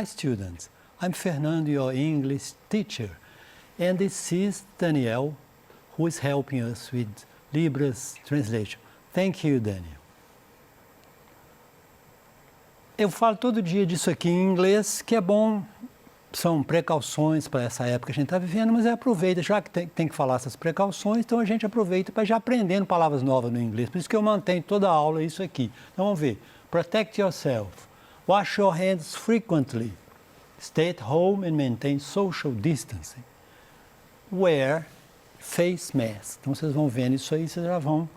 Hi students, I'm Fernando, your English teacher, and this is Daniel, who is helping us with Libras translation. Thank you, Daniel. Eu falo todo dia disso aqui em inglês, que é bom, são precauções para essa época que a gente está vivendo, mas aproveita, já que tem que falar essas precauções, então a gente aproveita para já aprendendo palavras novas no inglês. Por isso que eu mantenho toda a aula isso aqui. Então vamos ver. Protect yourself. Wash your hands frequently. Stay at home and maintain social distancing. Wear face mask. Então vocês vão vendo isso aí, vocês já vão...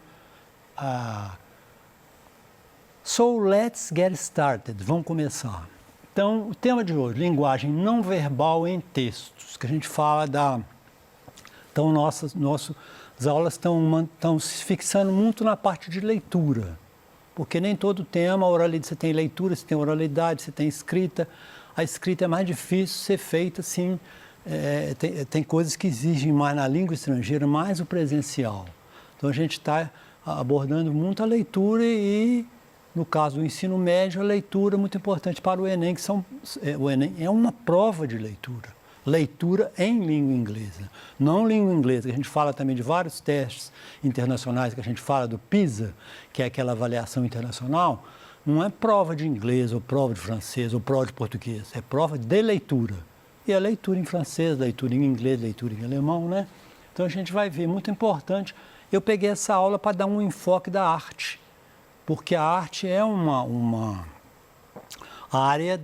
So let's get started. Vamos começar. Então, o tema de hoje, linguagem não verbal em textos, que a gente fala da... Então, nossas aulas estão se fixando muito na parte de leitura, porque nem todo tema, você tem leitura, você tem oralidade, você tem escrita. A escrita é mais difícil ser feita, assim, tem coisas que exigem mais na língua estrangeira, mais o presencial. Então, a gente está abordando muito a leitura e... No caso do ensino médio, a leitura é muito importante para o Enem, o Enem é uma prova de leitura. Leitura em língua inglesa. Não língua inglesa, que a gente fala também de vários testes internacionais, que a gente fala do PISA, que é aquela avaliação internacional, não é prova de inglês, ou prova de francês, ou prova de português, é prova de leitura. E a leitura em francês, leitura em inglês, leitura em alemão, né? Então a gente vai ver, muito importante. Eu peguei essa aula para dar um enfoque da arte, porque a arte é uma área,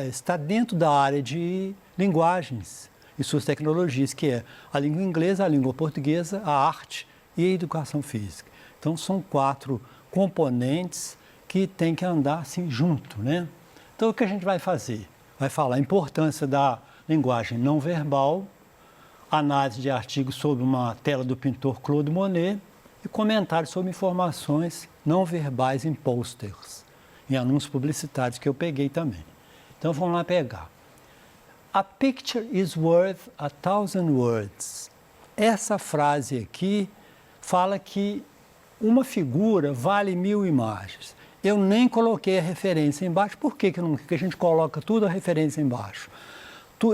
está dentro da área de linguagens e suas tecnologias, que é a língua inglesa, a língua portuguesa, a arte e a educação física. Então, são 4 componentes que têm que andar assim junto, né? Então, o que a gente vai fazer? Vai falar a importância da linguagem não verbal, análise de artigos sobre uma tela do pintor Claude Monet e comentários sobre informações não verbais em posters, em anúncios publicitários que eu peguei também. Então vamos lá pegar. A picture is worth 1,000 words. Essa frase aqui fala que uma figura vale 1000 imagens. Eu nem coloquei a referência embaixo. Por que a gente coloca tudo a referência embaixo?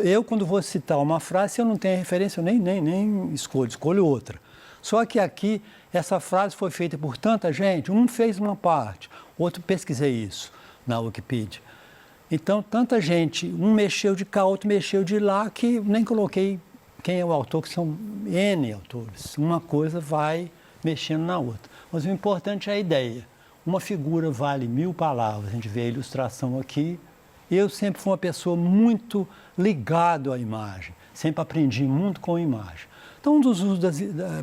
Eu, quando vou citar uma frase, se eu não tenho a referência, eu nem escolho outra. Só que aqui, essa frase foi feita por tanta gente, um fez uma parte, outro pesquisei isso na Wikipedia. Então, tanta gente, um mexeu de cá, outro mexeu de lá, que nem coloquei quem é o autor, que são N autores. Uma coisa vai mexendo na outra. Mas o importante é a ideia. Uma figura vale 1000 palavras, a gente vê a ilustração aqui. Eu sempre fui uma pessoa muito ligado à imagem, sempre aprendi muito com a imagem. Então, um dos usos,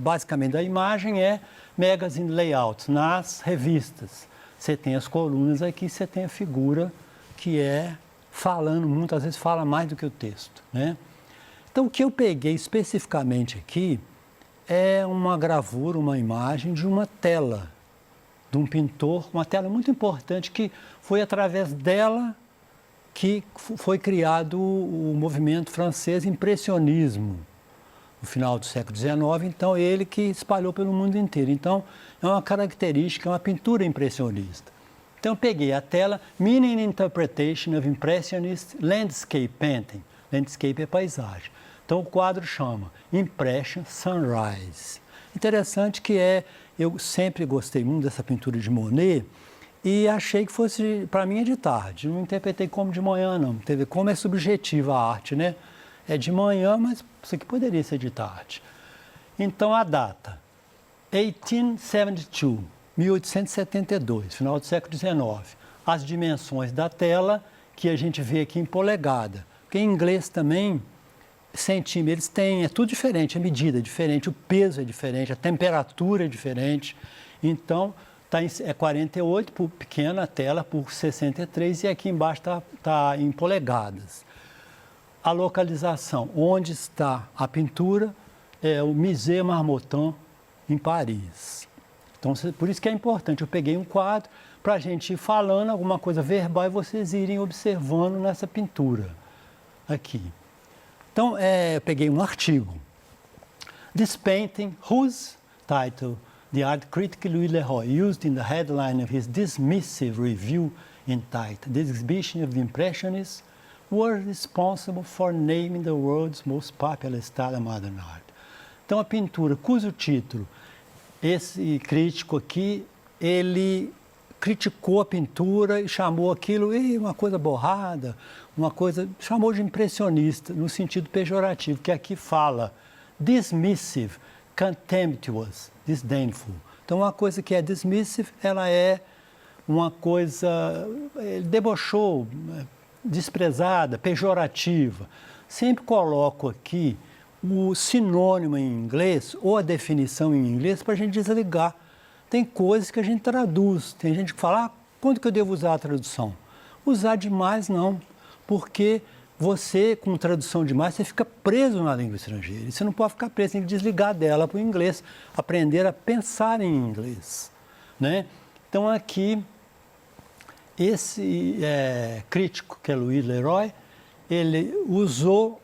basicamente, da imagem é magazine layout. Nas revistas, você tem as colunas aqui, você tem a figura que é falando muito, às vezes fala mais do que o texto, né? Então, o que eu peguei especificamente aqui é uma gravura, uma imagem de uma tela, de um pintor, uma tela muito importante que foi através dela que foi criado o movimento francês impressionismo. No final do século XIX, então ele que espalhou pelo mundo inteiro. Então, é uma característica, é uma pintura impressionista. Então, eu peguei a tela Meaning Interpretation of Impressionist Landscape Painting. Landscape é paisagem. Então, o quadro chama Impression Sunrise. Interessante que eu sempre gostei muito dessa pintura de Monet e achei que fosse, para mim, é de tarde. Não interpretei como de manhã, não. Teve como é subjetiva a arte, né? É de manhã, mas isso aqui poderia ser de tarde. Então, a data, 1872, 1872, final do século XIX. As dimensões da tela, que a gente vê aqui em polegada. Porque em inglês também, centímetros, eles têm, é tudo diferente, a medida é diferente, o peso é diferente, a temperatura é diferente. Então, é 48, por pequena a tela, por 63, e aqui embaixo está em polegadas. A localização, onde está a pintura, é o Musée Marmottan, em Paris. Então, por isso que é importante, eu peguei um quadro para a gente ir falando alguma coisa verbal e vocês irem observando nessa pintura aqui. Então, eu peguei um artigo. This painting, whose title the art critic Louis Leroy used in the headline of his dismissive review entitled The Exhibition of the Impressionists, were responsible for naming the world's most popular style of modern art. Então, a pintura, cujo título, esse crítico aqui, ele criticou a pintura e chamou aquilo uma coisa borrada, uma coisa, chamou de impressionista, no sentido pejorativo, que aqui fala dismissive, contemptuous, disdainful. Então, uma coisa que é dismissive, ela é uma coisa, ele debochou, desprezada, pejorativa. Sempre coloco aqui o sinônimo em inglês ou a definição em inglês para a gente desligar. Tem coisas que a gente traduz, tem gente que fala, quando que eu devo usar a tradução? Usar demais não, porque você, com tradução demais, você fica preso na língua estrangeira. E você não pode ficar preso, tem que desligar dela para o inglês, aprender a pensar em inglês, né? Então, aqui, esse crítico, que é Louis Leroy, ele usou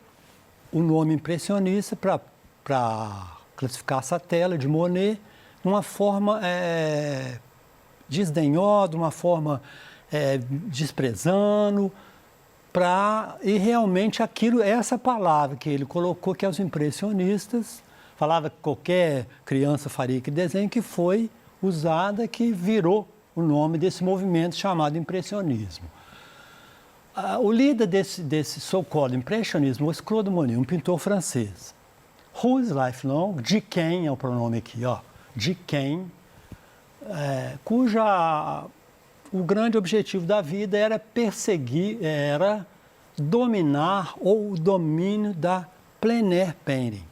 o nome impressionista para classificar essa tela de Monet de uma forma desdenhosa, de uma forma desprezando, e realmente aquilo, essa palavra que ele colocou, que é os impressionistas, falava que qualquer criança faria aquele desenho, que foi usada, que virou o nome desse movimento chamado impressionismo. O líder desse so-called impressionismo was Claude Monet, um pintor francês. Whose lifelong, de quem é o pronome aqui, ó, de quem, o grande objetivo da vida era perseguir, era dominar ou o domínio da plein air painting.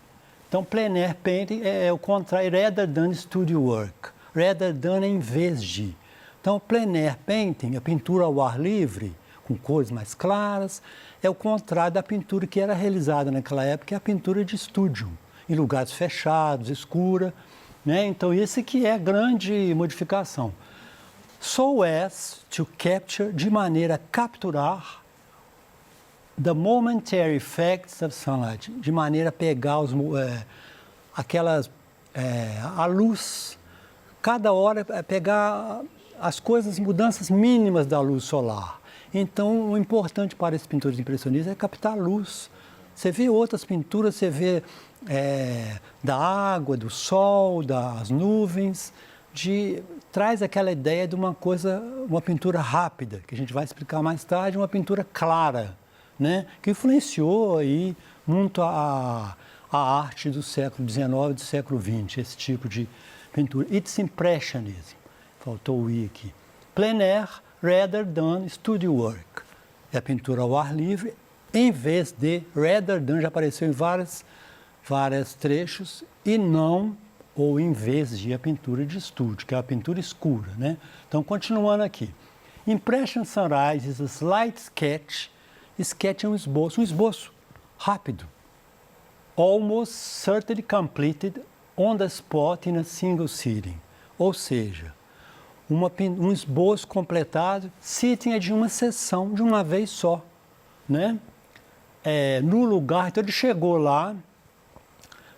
Então, plein air painting é o contrário, rather than studio work, rather than em vez de. Então, plein air painting, a pintura ao ar livre, com cores mais claras, é o contrário da pintura que era realizada naquela época, que é a pintura de estúdio, em lugares fechados, escura, né? Então, isso aqui é a grande modificação. So as to capture, de maneira a capturar, the momentary effects of sunlight, de maneira a pegar a luz, cada hora pegar as coisas, mudanças mínimas da luz solar. Então, o importante para esses pintores impressionistas é captar a luz. Você vê outras pinturas, você vê da água, do sol, das nuvens, traz aquela ideia de uma coisa, uma pintura rápida, que a gente vai explicar mais tarde, uma pintura clara, né? Que influenciou aí muito a arte do século XIX e do século XX, esse tipo de pintura. It's impressionism, faltou o I aqui. Plein air, rather than studio work. É a pintura ao ar livre, em vez de rather than, já apareceu em vários trechos, e não, ou em vez de a pintura de estúdio, que é a pintura escura, né? Então, continuando aqui. Impression sunrise is a slight sketch. Sketch é um esboço rápido. Almost certainly completed on the spot in a single sitting. Ou seja, um esboço completado, sitting é de uma sessão, de uma vez só, né? No lugar, então ele chegou lá,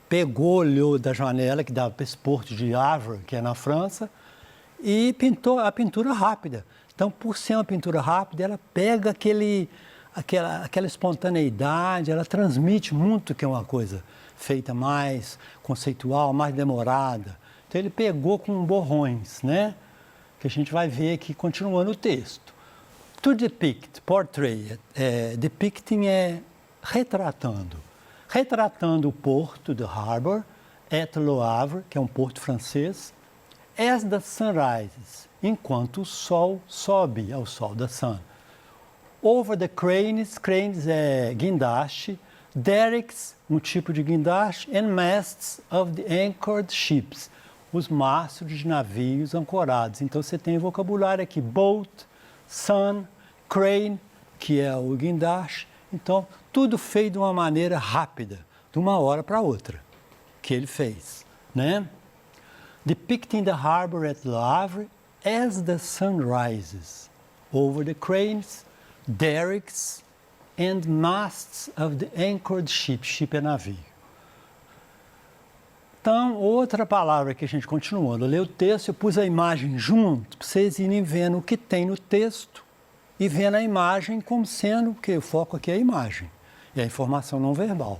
pegou, olhou da janela que dava para esse porto de Havre, que é na França, e pintou a pintura rápida. Então, por ser uma pintura rápida, ela pega aquela espontaneidade, ela transmite muito que é uma coisa feita mais conceitual, mais demorada. Então, ele pegou com borrões, né? Que a gente vai ver aqui continuando o texto. To depict, portray, depicting é retratando. Retratando o porto do Harbor, at Le Havre, que é um porto francês, as the sun rises, enquanto o sol sobe ao sol da sun. Over the cranes, cranes é guindaste, derricks, um tipo de guindaste, and masts of the anchored ships, os mastros de navios ancorados. Então, você tem o vocabulário aqui, boat, sun, crane, que é o guindaste. Então, tudo feito de uma maneira rápida, de uma hora para outra, que ele fez, né? Depicting the harbor at Le Havre as the sun rises, over the cranes, derricks, and masts of the anchored ship. Ship é navio. Então, outra palavra que a gente continuando. Eu leio o texto, eu pus a imagem junto, para vocês irem vendo o que tem no texto e vendo a imagem como sendo, porque o foco aqui é a imagem, e a informação não verbal.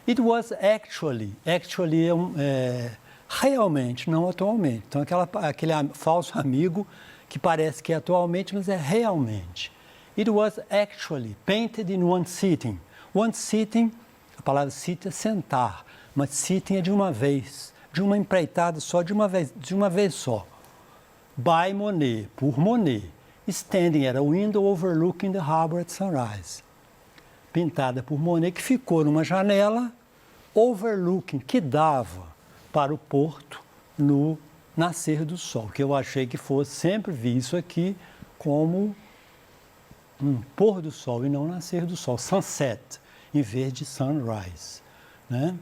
It was actually realmente, não atualmente. Então, aquele falso amigo que parece que é atualmente, mas é realmente. It was actually painted in one sitting. One sitting, a palavra sitting é sentar, mas sitting é de uma vez, de uma empreitada só, de uma vez só. By Monet, por Monet. Standing at a window overlooking the harbor at sunrise. Pintada por Monet, que ficou numa janela overlooking, que dava para o porto no nascer do sol, que eu achei que fosse, sempre vi isso aqui como um pôr do sol e não nascer do sol, sunset, em vez de sunrise, né?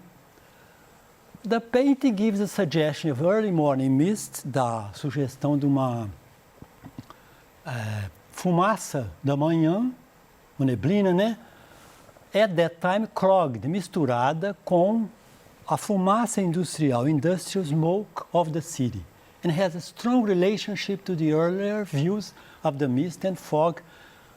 The painting gives a suggestion of early morning mist, dá sugestão de uma fumaça da manhã, uma neblina, né? At that time clogged, misturada com a fumaça industrial, industrial smoke of the city, and has a strong relationship to the earlier views of the mist and fog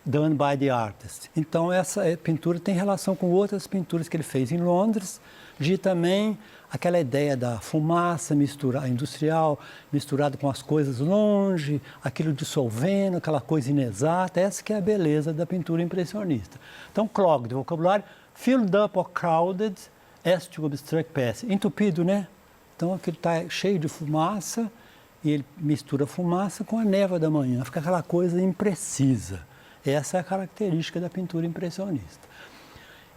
done by the artist. Então, essa pintura tem relação com outras pinturas que ele fez em Londres, de também aquela ideia da fumaça industrial misturada com as coisas longe, aquilo dissolvendo, aquela coisa inexata. Essa que é a beleza da pintura impressionista. Então, clogged, vocabulário, filled up or crowded as to obstruct passage. Entupido, né? Então, aquilo está cheio de fumaça e ele mistura fumaça com a névoa da manhã. Fica aquela coisa imprecisa. Essa é a característica da pintura impressionista.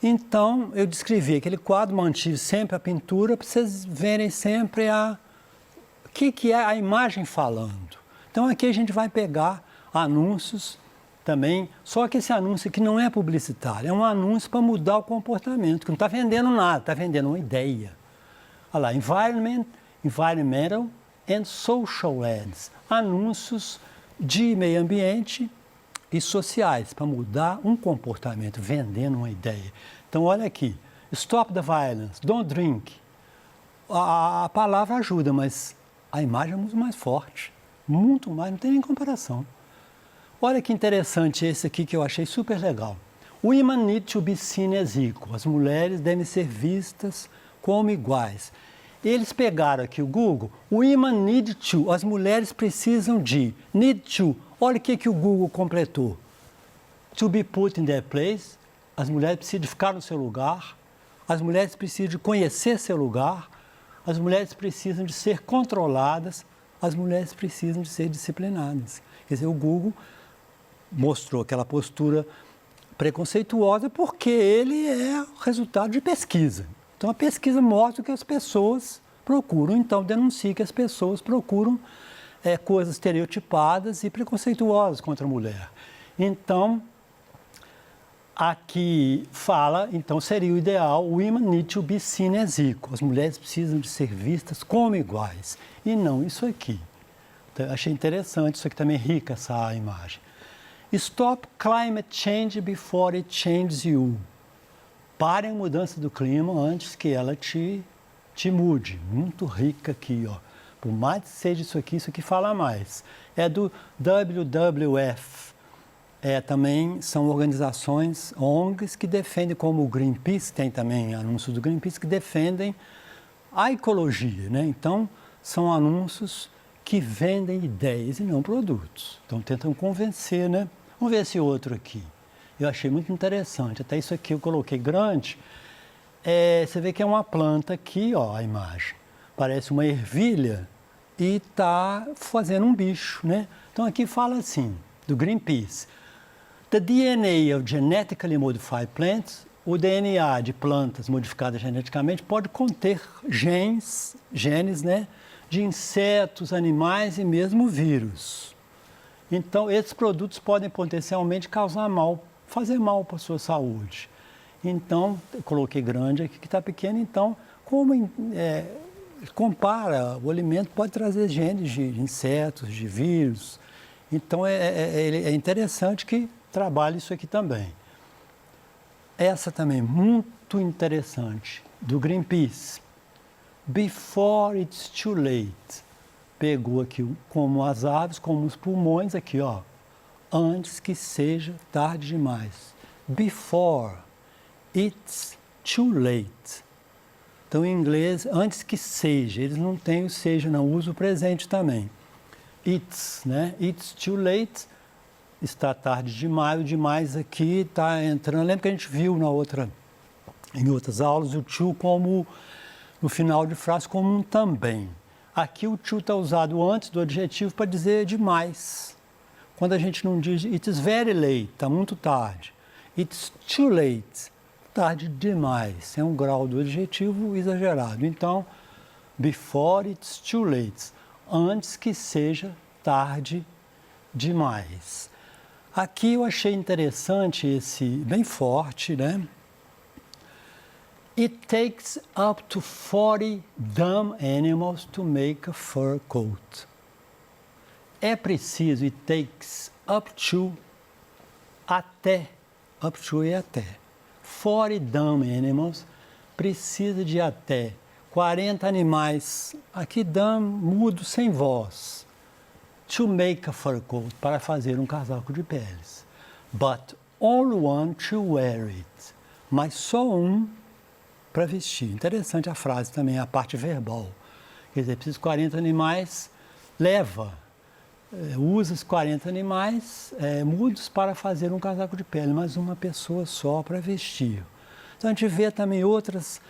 Então, eu descrevi aquele quadro, mantive sempre a pintura, para vocês verem sempre o que é a imagem falando. Então, aqui a gente vai pegar anúncios também, só que esse anúncio aqui não é publicitário, é um anúncio para mudar o comportamento, que não está vendendo nada, está vendendo uma ideia. Olha lá, environmental and social ads, anúncios de meio ambiente e sociais, para mudar um comportamento, vendendo uma ideia. Então, olha aqui, stop the violence, don't drink. A palavra ajuda, mas a imagem é muito mais forte, muito mais, não tem nem comparação. Olha que interessante esse aqui que eu achei super legal. Women need to be seen as equal. As mulheres devem ser vistas como iguais. Eles pegaram aqui o Google, women need to, as mulheres precisam de, need to. Olha o que o Google completou. To be put in their place, as mulheres precisam de ficar no seu lugar, as mulheres precisam de conhecer seu lugar, as mulheres precisam de ser controladas, as mulheres precisam de ser disciplinadas. Quer dizer, o Google mostrou aquela postura preconceituosa porque ele é resultado de pesquisa. Então, a pesquisa mostra que as pessoas procuram, então denuncia que as pessoas procuram coisas estereotipadas e preconceituosas contra a mulher. Então, aqui fala, então seria o ideal, women need to be seen as equal. As mulheres precisam de ser vistas como iguais, e não isso aqui. Então, achei interessante, isso aqui também é rica, essa imagem. Stop climate change before it changes you. Pare a mudança do clima antes que ela te mude. Muito rica aqui, ó. Por mais que seja isso aqui fala mais. É do WWF. Também são organizações, ONGs, que defendem, como o Greenpeace, tem também anúncios do Greenpeace, que defendem a ecologia, né? Então, são anúncios que vendem ideias e não produtos. Então, tentam convencer, né? Vamos ver esse outro aqui. Eu achei muito interessante. Até isso aqui eu coloquei grande. Você vê que é uma planta aqui, ó, a imagem. Parece uma ervilha e está fazendo um bicho, né? Então, aqui fala assim, do Greenpeace. The DNA of genetically modified plants, o DNA de plantas modificadas geneticamente pode conter genes, né, de insetos, animais e mesmo vírus. Então, esses produtos podem potencialmente causar mal, fazer mal para a sua saúde. Então, eu coloquei grande aqui, que está pequeno, então, como compara, o alimento pode trazer genes de insetos, de vírus. Então, é interessante que trabalhe isso aqui também. Essa também, muito interessante, do Greenpeace. Before it's too late. Pegou aqui como as aves, como os pulmões, aqui, ó. antes que seja tarde demais. Before it's too late. Então, em inglês, antes que seja, eles não têm o seja, não usa o presente também. It's, né? It's too late, está tarde demais, o demais aqui está entrando. Lembra que a gente viu em outras aulas, o to como, no final de frase, como um também. Aqui o to está usado antes do adjetivo para dizer demais. Quando a gente não diz it's very late, está muito tarde. It's too late, tarde demais. É um grau do adjetivo exagerado. Então, before it's too late, antes que seja tarde demais. Aqui eu achei interessante esse, bem forte, né? It takes up to 40 dumb animals to make a fur coat. É preciso, it takes up to, até, up to e até. 40 dumb animals, precisa de até 40 animais, aqui dumb, mudo, sem voz, to make a fur coat, para fazer um casaco de peles. But only one to wear it, mas só um para vestir. Interessante a frase também, a parte verbal. Quer dizer, precisa de 40 animais, usa os 40 animais mudos para fazer um casaco de pele, mas uma pessoa só para vestir. Então a gente vê também outros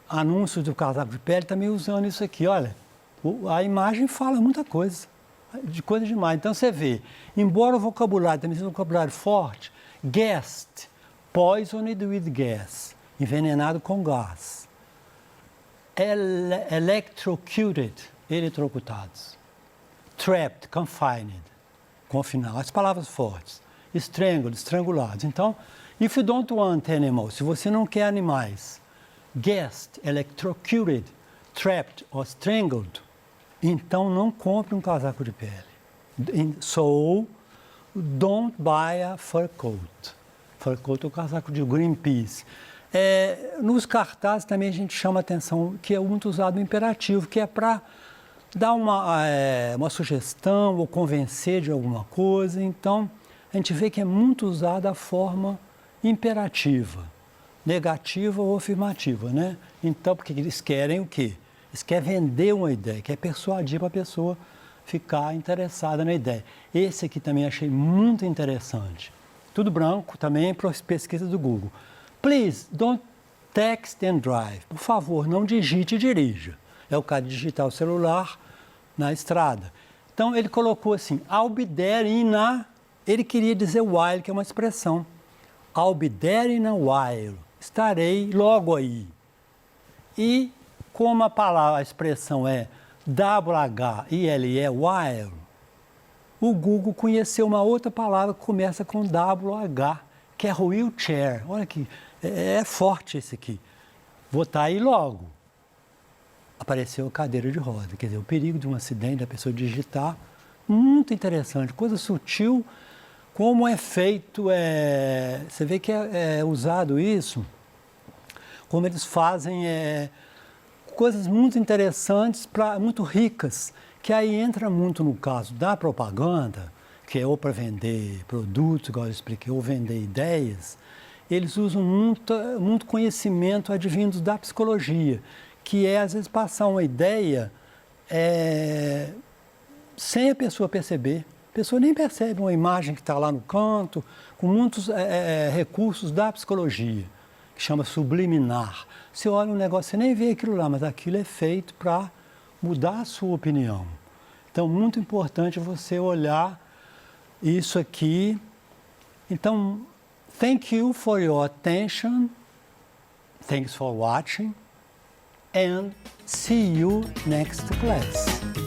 anúncios do casaco de pele também usando isso aqui. Olha, a imagem fala muita coisa, de coisa demais. Então você vê, embora o vocabulário também seja um vocabulário forte, gassed, poisoned with gas, envenenado com gás. Electrocuted, eletrocutados. Trapped, confined, confinado, as palavras fortes. Strangled, estrangulados. Então, if you don't want animals, se você não quer animais, gassed, electrocuted, trapped or strangled, então não compre um casaco de pele. So, don't buy a fur coat. Fur coat é o casaco de Greenpeace. Nos cartazes também a gente chama a atenção que é muito usado o imperativo, que é para dar uma sugestão ou convencer de alguma coisa. Então, a gente vê que é muito usada a forma imperativa, negativa ou afirmativa, né? Então, porque eles querem o quê? Eles querem vender uma ideia, querem persuadir para a pessoa ficar interessada na ideia. Esse aqui também achei muito interessante. Tudo branco também para as pesquisas do Google. Please, don't text and drive. Por favor, não digite e dirija. É o caso de digitar o celular na estrada. Então, ele colocou assim, I'll be there in a... Ele queria dizer while, que é uma expressão. I'll be there in a while. Estarei logo aí. E como a expressão é W-H-I-L-E, while, o Google conheceu uma outra palavra que começa com W-H, que é wheelchair. Olha aqui, é forte esse aqui. Vou estar aí logo. Apareceu a cadeira de roda, quer dizer, o perigo de um acidente, da pessoa digitar, muito interessante, coisa sutil, como é feito, você vê que é usado isso, como eles fazem coisas muito interessantes, muito ricas, que aí entra muito no caso da propaganda, que é ou para vender produtos, igual eu expliquei, ou vender ideias, eles usam muito conhecimento advindo da psicologia, que é, às vezes, passar uma ideia sem a pessoa perceber. A pessoa nem percebe uma imagem que está lá no canto, com muitos recursos da psicologia, que chama subliminar. Você olha um negócio, você nem vê aquilo lá, mas aquilo é feito para mudar a sua opinião. Então, muito importante você olhar isso aqui. Então, thank you for your attention. Thanks for watching. And see you next class.